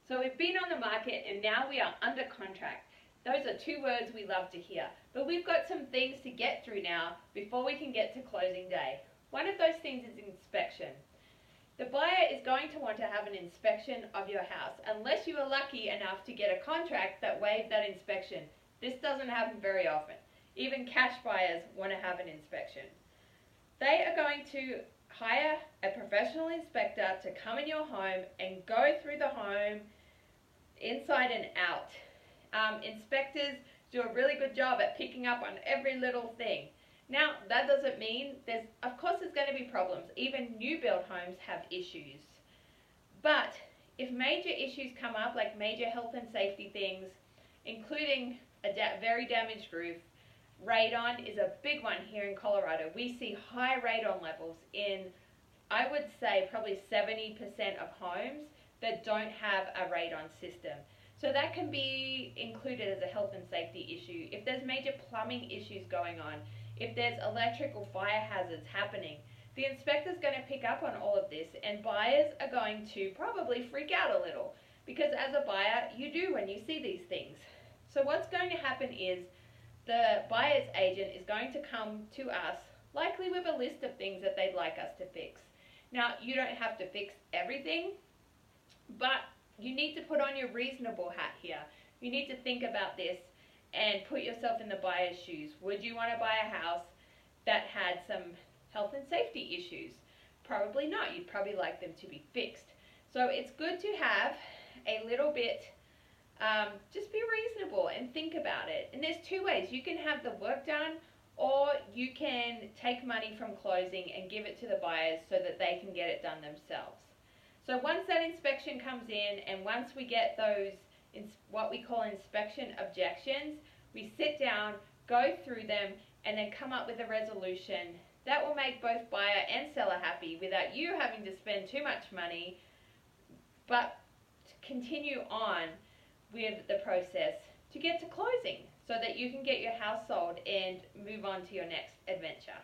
So we've been on the market and now we are under contract. Those are two words we love to hear. But we've got some things to get through now before we can get to closing day. One of those things is inspection. The buyer is going to want to have an inspection of your house unless you are lucky enough to get a contract that waived that inspection. This doesn't happen very often. Even cash buyers want to have an inspection. They are going to hire a professional inspector to come in your home and go through the home inside and out. Inspectors do a really good job at picking up on every little thing. Now, that doesn't mean of course there's going to be problems. Even new build homes have issues. But if major issues come up, like major health and safety things, including a very damaged roof, radon is a big one here in Colorado. We see high radon levels in, I would say, probably 70% of homes that don't have a radon system. So that can be included as a health and safety issue. If there's major plumbing issues going on, if there's electrical fire hazards happening, the inspector's going to pick up on all of this, and buyers are going to probably freak out a little, because as a buyer, you do when you see these things. So what's going to happen is the buyer's agent is going to come to us, likely with a list of things that they'd like us to fix. Now, you don't have to fix everything, but you need to put on your reasonable hat here. You need to think about this and put yourself in the buyer's shoes. Would you want to buy a house that had some health and safety issues? Probably not. You'd probably like them to be fixed. So it's good to have a little bit, just be reasonable and think about it. And there's two ways. You can have the work done, or you can take money from closing and give it to the buyers so that they can get it done themselves. So once that inspection comes in, and once we get those what we call inspection objections, we sit down, go through them, and then come up with a resolution that will make both buyer and seller happy without you having to spend too much money, but to continue on with the process to get to closing so that you can get your house sold and move on to your next adventure.